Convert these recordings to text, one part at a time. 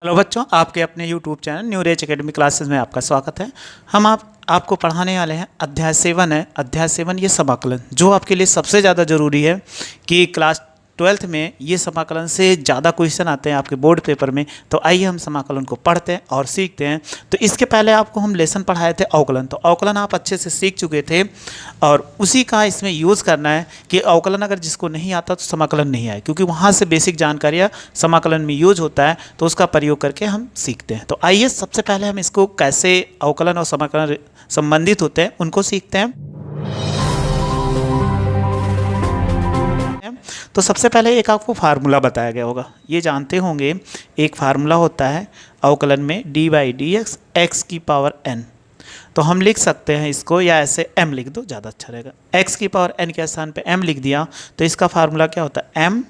Hello बच्चों, आपके अपने YouTube channel new rage academy classes में आपका स्वागत है। हम आपको पढ़ाने वाले हैं अध्याय 7 है। अध्याय 7 ये समाकलन जो आपके लिए सबसे ज़्यादा ज़रूरी है कि क्लास 12th में ये समाकलन से ज़्यादा क्वेश्चन आते हैं आपके बोर्ड पेपर में। तो आइए हम समाकलन को पढ़ते हैं और सीखते हैं। तो इसके पहले आपको हम लेसन पढ़ाए थे अवकलन, तो अवकलन आप अच्छे से सीख चुके थे और उसी का इसमें यूज़ करना है कि अवकलन अगर जिसको नहीं आता तो समाकलन नहीं आए, क्योंकि वहाँ से बेसिक जानकारियाँ समाकलन में यूज होता है, तो उसका प्रयोग करके हम सीखते हैं। तो आइए सबसे पहले हम इसको कैसे अवकलन और समाकलन संबंधित होते हैं उनको सीखते हैं। तो सबसे पहले एक आपको फार्मूला बताया गया होगा, ये जानते होंगे। एक फार्मूला होता है अवकलन में dy/dx x की पावर n। तो हम लिख सकते हैं इसको, या ऐसे m लिख दो ज़्यादा अच्छा रहेगा। x की पावर n के स्थान पे m लिख दिया तो इसका फार्मूला क्या होता है, m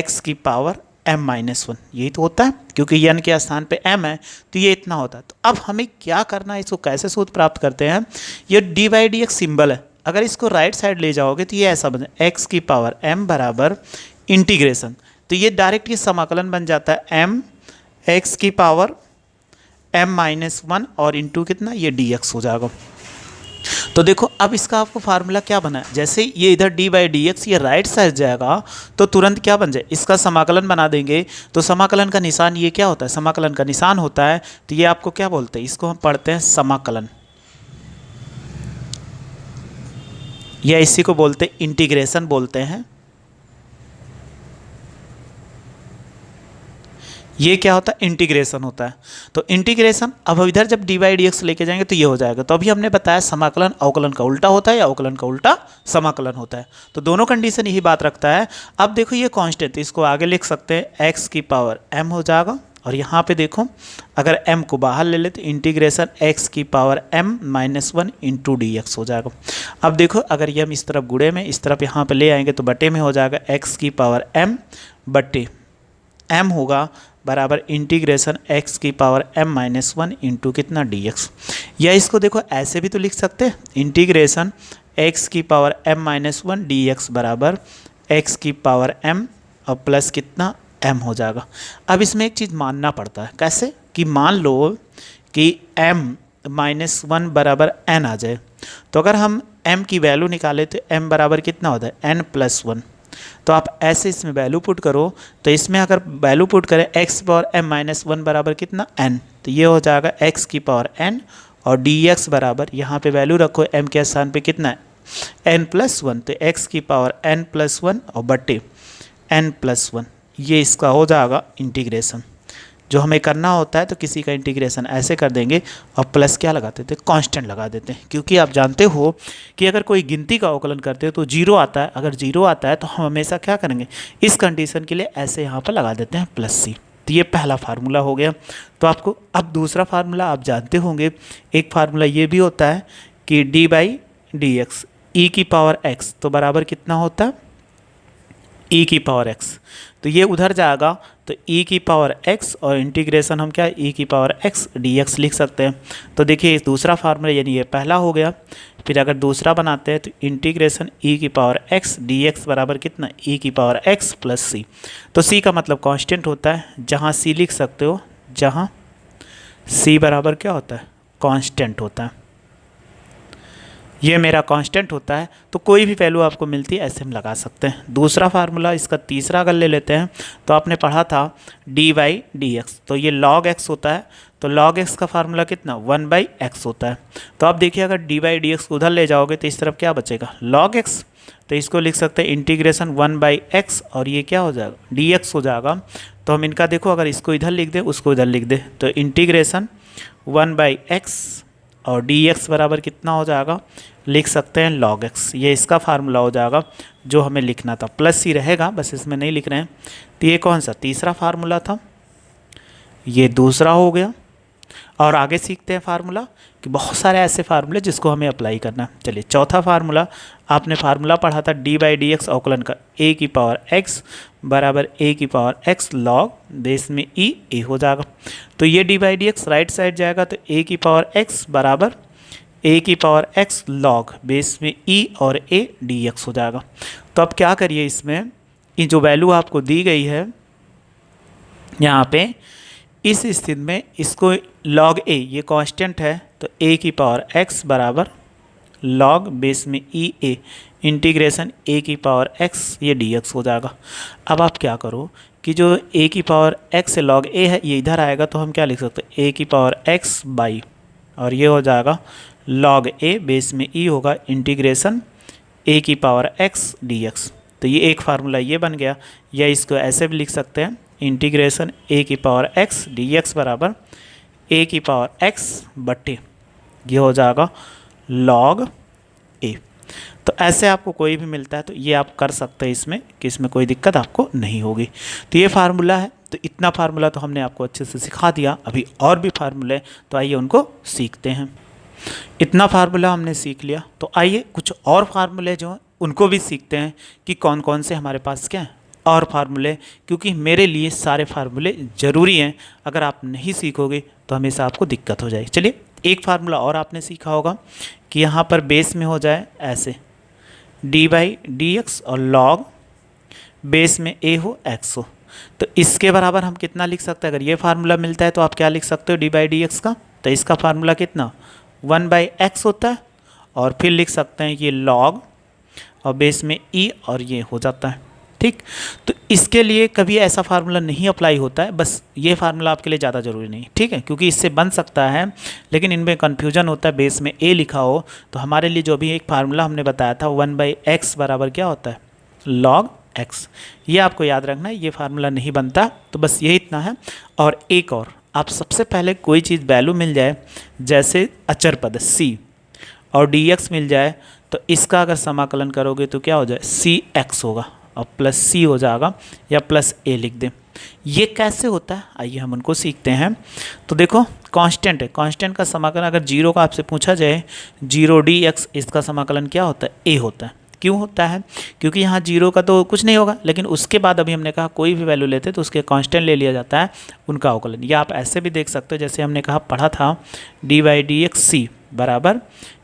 x की पावर m-1। यही तो होता है, क्योंकि n के स्थान पे m है तो ये इतना होता है। तो अब हमें क्या करना है, इसको कैसे सूत्र प्राप्त करते हैं। ये dy/dx सिंबल है, अगर इसको राइट साइड ले जाओगे तो ये ऐसा बन जाए x की पावर m बराबर इंटीग्रेशन। तो ये डायरेक्ट ये समाकलन बन जाता है m x की पावर m-1 और इंटू कितना, ये dx हो जाएगा। तो देखो अब इसका आपको फार्मूला क्या बना है, जैसे ये इधर dy/dx ये राइट साइड जाएगा तो तुरंत क्या बन जाए, इसका समाकलन बना देंगे। तो समाकलन का निशान ये क्या होता है, समाकलन का निशान होता है। तो ये आपको क्या बोलते हैं, इसको हम पढ़ते हैं समाकलन, या इसी को बोलते इंटीग्रेशन बोलते हैं। ये क्या होता है, इंटीग्रेशन होता है। तो इंटीग्रेशन अब इधर जब dy/dx लेके जाएंगे तो ये हो जाएगा। तो अभी हमने बताया समाकलन अवकलन का उल्टा होता है या अवकलन का उल्टा समाकलन होता है। तो दोनों कंडीशन यही बात रखता है। अब देखो ये कांस्टेंट, इसको आगे लिख सकते हैं x की पावर m हो जाएगा। और यहाँ पे देखो अगर m को बाहर ले ले तो इंटीग्रेशन x की पावर m-1 इंटू dx हो जाएगा। अब देखो अगर ये हम इस तरफ गुणे में इस तरफ यहाँ पे ले आएंगे तो बटे में हो जाएगा x की पावर m बटे m होगा बराबर इंटीग्रेशन x की पावर m-1 इंटू कितना dx। या इसको देखो ऐसे भी तो लिख सकते हैं, इंटीग्रेशन x की पावर m-1 dx बराबर x की पावर m और प्लस कितना m हो जाएगा। अब इसमें एक चीज़ मानना पड़ता है, कैसे कि मान लो कि m-1 बराबर n आ जाए, तो अगर हम m की वैल्यू निकालें तो m बराबर कितना होता है, n+1। तो आप ऐसे इसमें वैल्यू पुट करो, तो इसमें अगर वैल्यू पुट करें x पावर m-1 बराबर कितना n, तो ये हो जाएगा x की पावर n और dx बराबर यहाँ पे वैल्यू रखो m के स्थान पे कितना है n+1, तो x की पावर n+1 और बटे n+1, ये इसका हो जाएगा इंटीग्रेशन। जो हमें करना होता है तो किसी का इंटीग्रेशन ऐसे कर देंगे और प्लस क्या लगा देते हैं, कांस्टेंट लगा देते हैं। क्योंकि आप जानते हो कि अगर कोई गिनती का अवकलन करते हो तो जीरो आता है, अगर जीरो आता है तो हम हमेशा क्या करेंगे, इस कंडीशन के लिए ऐसे यहाँ पर लगा देते हैं +c। तो ये पहला फार्मूला हो गया। तो आपको अब दूसरा फार्मूला आप जानते होंगे, एक फार्मूला ये भी होता है कि dy/dx e की पावर x तो बराबर कितना होता है, e की पावर x। तो ये उधर जाएगा तो e की पावर x और इंटीग्रेशन हम क्या e की पावर x dx लिख सकते हैं। तो देखिए दूसरा फार्मूला यानी ये पहला हो गया। फिर अगर दूसरा बनाते हैं तो इंटीग्रेशन e की पावर x dx बराबर कितना, e की पावर x प्लस c। तो c का मतलब कांस्टेंट होता है, जहाँ c लिख सकते हो, जहाँ c बराबर क्या होता है, कांस्टेंट होता है। ये मेरा कांस्टेंट होता है, तो कोई भी वैल्यू आपको मिलती है ऐसे हम लगा सकते हैं। दूसरा फार्मूला इसका तीसरा अगर ले लेते हैं तो आपने पढ़ा था dy/dx, तो ये log x होता है। तो log x का फार्मूला कितना, 1/x होता है। तो आप देखिए अगर dy/dx को उधर ले जाओगे तो इस तरफ क्या बचेगा, log x। तो इसको लिख सकते हैं इंटीग्रेशन 1/x और ये क्या हो जाएगा, dx हो जाएगा। तो हम इनका देखो अगर इसको इधर लिख दें उसको इधर लिख दें तो इंटीग्रेशन 1/x और dx बराबर कितना हो जाएगा, लिख सकते हैं log x। ये इसका फार्मूला हो जाएगा जो हमें लिखना था, प्लस ही रहेगा, बस इसमें नहीं लिख रहे हैं। तो ये कौन सा तीसरा फार्मूला था, ये दूसरा हो गया। और आगे सीखते हैं फार्मूला कि बहुत सारे ऐसे फार्मूले जिसको हमें अप्लाई करना है। चलिए चौथा फार्मूला, आपने फार्मूला पढ़ा था dy/dx अवकलन का a की पावर x बराबर a की पावर x log बेस में e हो जाएगा। तो ये dy/dx राइट साइड जाएगा तो a की पावर x बराबर a की पावर x log बेस में e और a dx हो जाएगा। तो अब क्या करिए, इसमें ये जो वैल्यू आपको दी गई है यहाँ पे इस स्थिति में इसको log a, ये कांस्टेंट है, तो a की पावर x बराबर log बेस में ई ए इंटीग्रेशन a की पावर x ये dx हो जाएगा। अब आप क्या करो कि जो a की पावर x से log a है ये इधर आएगा, तो हम क्या लिख सकते हैं, a की पावर x बाई, और ये हो जाएगा log a बेस में e होगा इंटीग्रेशन a की पावर x dx। तो ये एक फार्मूला ये बन गया, या इसको ऐसे भी लिख सकते हैं, इंटीग्रेशन a की पावर x dx बराबर a की पावर x बट्टे ये हो जाएगा log a। तो ऐसे आपको कोई भी मिलता है तो ये आप कर सकते हैं इसमें, कि इसमें कोई दिक्कत आपको नहीं होगी। तो ये फार्मूला है। तो इतना फार्मूला तो हमने आपको अच्छे से सिखा दिया, अभी और भी फार्मूले, तो आइए उनको सीखते हैं। इतना फार्मूला हमने सीख लिया, तो आइए कुछ और फार्मूले जो हैं उनको भी सीखते हैं कि कौन कौन से हमारे पास क्या हैं और फार्मूले, क्योंकि मेरे लिए सारे फार्मूले ज़रूरी हैं। अगर आप नहीं सीखोगे तो हमेशा आपको दिक्कत हो जाएगी। चलिए एक फार्मूला और आपने सीखा होगा कि यहाँ पर बेस में हो जाए ऐसे डी बाई डी एक्स और लॉग बेस में ए हो एक्स हो, तो इसके बराबर हम कितना लिख सकते हैं। अगर ये फार्मूला मिलता है तो आप क्या लिख सकते हो डी बाई डी एक्स का, तो इसका फार्मूला कितना 1 बाई एक्स होता है, और फिर लिख सकते हैं ये लॉग और बेस में ई, और ये हो जाता है। ठीक, तो इसके लिए कभी ऐसा फार्मूला नहीं अप्लाई होता है, बस ये फार्मूला आपके लिए ज़्यादा ज़रूरी नहीं, ठीक है, क्योंकि इससे बन सकता है लेकिन इनमें कन्फ्यूजन होता है। बेस में ए लिखा हो तो हमारे लिए जो भी एक फार्मूला हमने बताया था 1 बाई एक्स बराबर क्या होता है लॉग एक्स, ये आपको याद रखना है। ये फार्मूला नहीं बनता, तो बस ये इतना है। और एक और, आप सबसे पहले कोई चीज़ वैल्यू मिल जाए, जैसे अचर पद c और dx मिल जाए, तो इसका अगर समाकलन करोगे तो क्या हो जाए cx होगा और प्लस c हो जाएगा, या प्लस a लिख दें। ये कैसे होता है आइए हम उनको सीखते हैं। तो देखो कांस्टेंट है, कांस्टेंट का समाकलन अगर जीरो का आपसे पूछा जाए, 0dx, इसका समाकलन क्या होता है a होता है। क्यों होता है, क्योंकि यहाँ जीरो का तो कुछ नहीं होगा, लेकिन उसके बाद अभी हमने कहा कोई भी वैल्यू लेते तो उसके कांस्टेंट ले लिया जाता है, उनका अवकलन। या आप ऐसे भी देख सकते हो, जैसे हमने कहा पढ़ा था डी बाई डी एक्स सी बराबर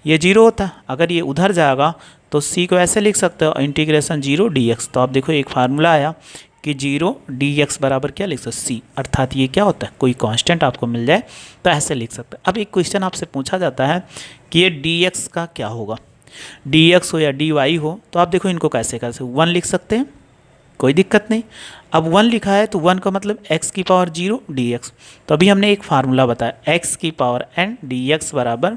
ये जीरो होता है। अगर ये उधर जाएगा तो सी को ऐसे लिख सकते हो इंटीग्रेशन 0 dx। तो आप देखो एक फार्मूला आया कि 0 dx बराबर क्या लिख सकते सी, अर्थात ये क्या होता है कोई कांस्टेंट आपको मिल जाए तो ऐसे लिख सकते हैं। अब एक क्वेश्चन आपसे पूछा जाता है कि ये dx का क्या होगा, dx हो या dy हो, तो आप देखो इनको कैसे 1 लिख सकते हैं, कोई दिक्कत नहीं। अब 1 लिखा है तो 1 का मतलब x की पावर 0 dx। तो अभी हमने एक फार्मूला बताया x की पावर n dx बराबर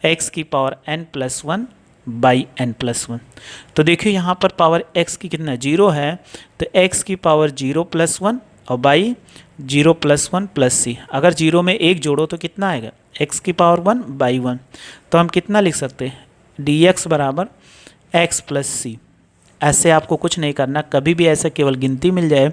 x की power n plus 1 by n plus 1। तो देखिए यहाँ पर पावर x की कितना 0 है, तो x की पावर 0 प्लस 1 और बाई 0 प्लस 1 प्लस c। अगर 0 में 1 जोड़ो तो कितना आएगा x की पावर 1 बाई 1। तो हम कितना लिख सकते हैं dx बराबर x प्लस c। ऐसे आपको कुछ नहीं करना, कभी भी ऐसे केवल गिनती मिल जाए,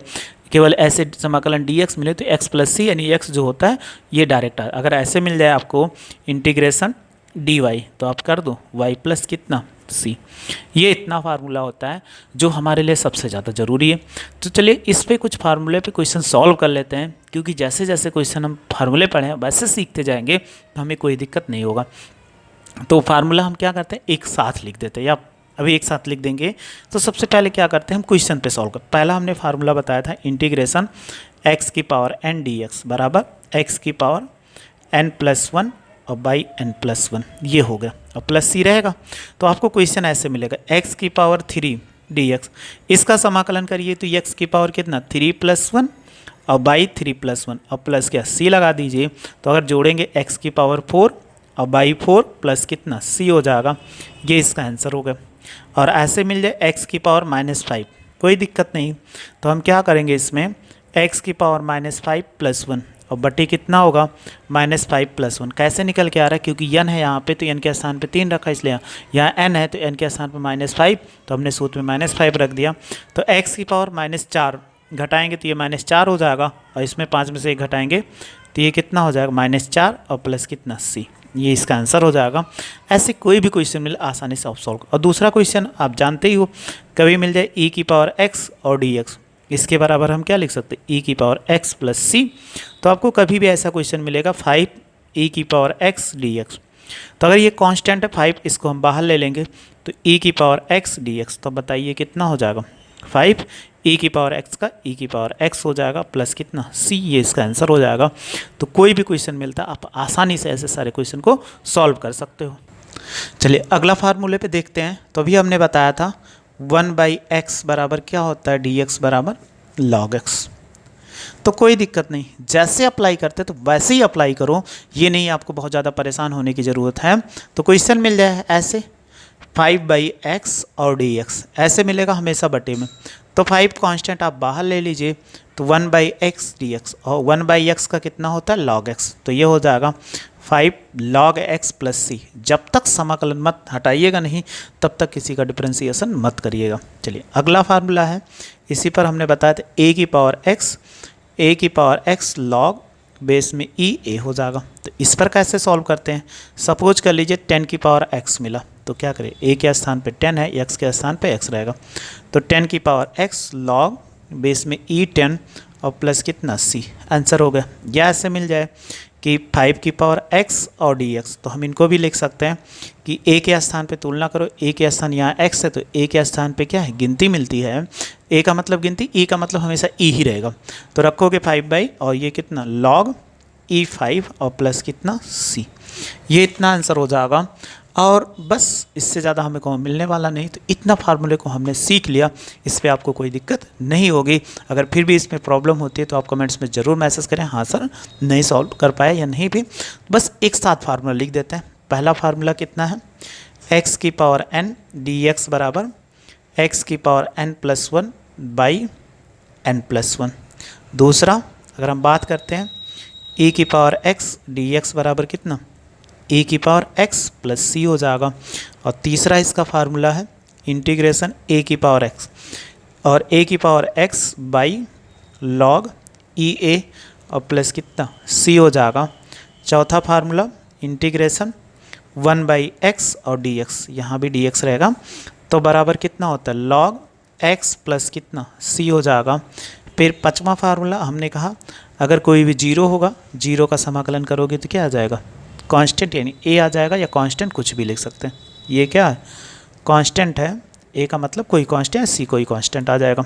केवल ऐसे समाकलन dx मिले तो x प्लस सी, यानी x जो होता है ये डायरेक्ट है। अगर ऐसे मिल जाए आपको इंटीग्रेशन dy, तो आप कर दो y प्लस कितना c। ये इतना फार्मूला होता है जो हमारे लिए सबसे ज़्यादा ज़रूरी है। तो चलिए इस पे कुछ फार्मूले पे क्वेश्चन सॉल्व कर लेते हैं, क्योंकि जैसे जैसे क्वेश्चन हम फार्मूले पढ़ें वैसे सीखते जाएंगे तो हमें कोई दिक्कत नहीं होगा। तो फार्मूला हम क्या करते हैं एक साथ लिख देते हैं, या अभी एक साथ लिख देंगे। तो सबसे पहले क्या करते हैं हम क्वेश्चन पे सॉल्व कर। पहला हमने फार्मूला बताया था इंटीग्रेशन x की पावर n dx बराबर x की पावर n प्लस 1 और बाई n प्लस 1, ये हो गया, और प्लस c रहेगा। तो आपको क्वेश्चन ऐसे मिलेगा x की पावर 3 dx, इसका समाकलन करिए तो x की पावर कितना 3 प्लस 1 और बाई 3 प्लस 1 और प्लस क्या c लगा दीजिए। तो अगर जोड़ेंगे x की पावर 4 और बाई 4 प्लस कितना c हो जाएगा, ये इसका आंसर हो गया। और ऐसे मिल जाए x की पावर -5, कोई दिक्कत नहीं। तो हम क्या करेंगे इसमें x की पावर -5 प्लस 1 और बटे कितना होगा -5 प्लस 1। कैसे निकल के आ रहा है, क्योंकि n है यहाँ पे तो n के स्थान पे 3 रखा, इसलिए यहाँ n है तो n के स्थान पे -5, तो हमने सूत्र में -5 रख दिया। तो x की पावर -4 घटाएंगे तो ये -4 हो जाएगा, और इसमें 5 में से 1 घटाएंगे तो ये कितना हो जाएगा -4 और प्लस कितना c, ये इसका आंसर हो जाएगा। ऐसे कोई भी क्वेश्चन मिले आसानी से आप सॉल्व। और दूसरा क्वेश्चन आप जानते ही हो, कभी मिल जाए e की पावर x और dx, इसके बराबर हम क्या लिख सकते हैं e की पावर x प्लस c। तो आपको कभी भी ऐसा क्वेश्चन मिलेगा 5 e की पावर x dx। तो अगर ये कांस्टेंट है 5, इसको हम बाहर ले लेंगे तो e की पावर x dx, तो बताइए कितना हो जाएगा 5 e की पावर x का e की पावर x हो जाएगा प्लस कितना c, ये इसका आंसर हो जाएगा। तो कोई भी क्वेश्चन मिलता है आप आसानी से ऐसे सारे क्वेश्चन को सॉल्व कर सकते हो। चलिए अगला फार्मूले पे देखते हैं। तो अभी हमने बताया था 1/x बराबर क्या होता है, dx बराबर log x। तो कोई दिक्कत नहीं, जैसे अप्लाई करते तो वैसे ही अप्लाई करो, ये नहीं आपको बहुत ज़्यादा परेशान होने की ज़रूरत है। तो क्वेश्चन मिल जाए ऐसे 5/x और dx ऐसे मिलेगा हमेशा बटे में। तो 5 कांस्टेंट आप बाहर ले लीजिए, तो 1/x dx और 1/x का कितना होता है log x, तो ये हो जाएगा 5 log x प्लस c। जब तक समाकलन मत हटाइएगा नहीं तब तक किसी का डिफरेंशिएशन मत करिएगा। चलिए अगला फार्मूला है, इसी पर हमने बताया था a की पावर x log बेस में e हो जाएगा। तो इस पर कैसे सॉल्व करते हैं, सपोज कर लीजिए 10 की पावर x मिला, तो क्या करें, a के स्थान पे 10 है, x के स्थान पे x रहेगा, तो 10 की पावर x log बेस में e 10 और प्लस कितना c, आंसर हो गया। या ऐसे मिल जाए कि 5 की पावर x और dx, तो हम इनको भी लिख सकते हैं कि a के स्थान पे तुलना करो, a के स्थान यहाँ x है तो a के स्थान पे क्या है, गिनती मिलती है। a का मतलब गिनती, e का मतलब हमेशा e ही रहेगा, तो रखोगे 5 और ये कितना log e 5 और प्लस कितना c, ये इतना आंसर हो जाएगा। और बस इससे ज़्यादा हमें को मिलने वाला नहीं। तो इतना फार्मूले को हमने सीख लिया, इस पर आपको कोई दिक्कत नहीं होगी। अगर फिर भी इसमें प्रॉब्लम होती है तो आप कमेंट्स में ज़रूर मैसेज करें, हाँ सर नहीं सॉल्व कर पाए या नहीं भी। बस एक साथ फार्मूला लिख देते हैं। पहला फार्मूला कितना है, x की पावर n dx बराबर x की पावर n+1 बाई n+1। दूसरा अगर हम बात करते हैं e की पावर x dx बराबर कितना, e की पावर x प्लस c हो जाएगा। और तीसरा इसका फार्मूला है इंटीग्रेशन a की पावर x और a की power x by log e a और प्लस कितना c हो जाएगा। चौथा फार्मूला इंटीग्रेशन 1/x और dx, यहाँ भी dx रहेगा, तो बराबर कितना होता है log x प्लस कितना c हो जाएगा। फिर पांचवा फार्मूला हमने कहा अगर कोई भी जीरो होगा, जीरो का समाकलन करोगे तो क्या आ जाएगा, कांस्टेंट, यानी a आ जाएगा या कांस्टेंट कुछ भी लिख सकते हैं। ये क्या है, कांस्टेंट है, a का मतलब कोई कांस्टेंट, c कोई कांस्टेंट आ जाएगा।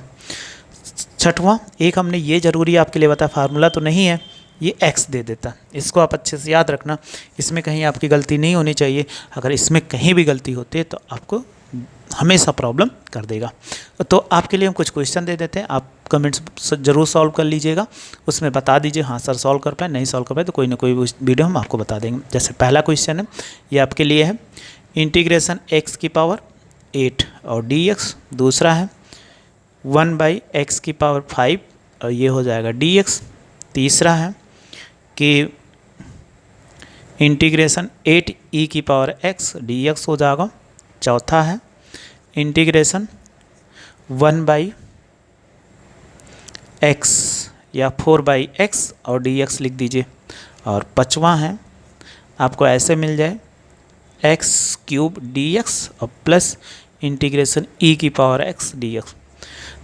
छठवां एक हमने ये ज़रूरी आपके लिए बताया, फार्मूला तो नहीं है, ये x दे देता, इसको आप अच्छे से याद रखना, इसमें कहीं आपकी गलती नहीं होनी चाहिए। अगर इसमें कहीं भी गलती होती है तो आपको हमेशा प्रॉब्लम कर देगा। तो आपके लिए हम कुछ क्वेश्चन दे देते हैं, आप कमेंट्स ज़रूर सॉल्व कर लीजिएगा, उसमें बता दीजिए हाँ सर सॉल्व कर पाए, नहीं सॉल्व कर पाए तो कोई ना कोई वीडियो हम आपको बता देंगे। जैसे पहला क्वेश्चन है ये आपके लिए है इंटीग्रेशन x की पावर 8 और dx। दूसरा है 1/x की पावर 5 और ये हो जाएगा dx। तीसरा है कि इंटीग्रेशन 8e की पावर x dx हो जाएगा। चौथा है इंटीग्रेशन 1/x या 4/x और dx लिख दीजिए। और पांचवा है आपको ऐसे मिल जाए x³ dx और प्लस इंटीग्रेशन e की पावर x dx।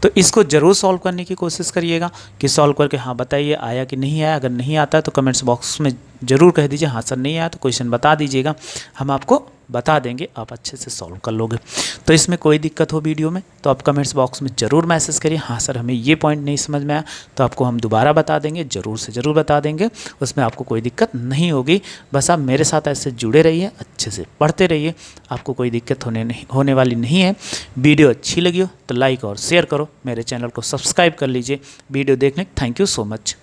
तो इसको ज़रूर सॉल्व करने की कोशिश करिएगा कि सॉल्व करके हाँ बताइए आया कि नहीं आया। अगर नहीं आता है तो कमेंट्स बॉक्स में ज़रूर कह दीजिए हाँ सर नहीं आया, तो क्वेश्चन बता दीजिएगा, हम आपको बता देंगे, आप अच्छे से सॉल्व कर लोगे। तो इसमें कोई दिक्कत हो वीडियो में तो आप कमेंट्स बॉक्स में ज़रूर मैसेज करिए, हाँ सर हमें ये पॉइंट नहीं समझ में आया, तो आपको हम दोबारा बता देंगे, ज़रूर से ज़रूर बता देंगे, उसमें आपको कोई दिक्कत नहीं होगी। बस आप मेरे साथ ऐसे जुड़े रहिए, अच्छे से पढ़ते रहिए, आपको कोई दिक्कत होने वाली नहीं है। वीडियो अच्छी लगी हो तो लाइक और शेयर करो, मेरे चैनल को सब्सक्राइब कर लीजिए। वीडियो देखने थैंक यू सो मच।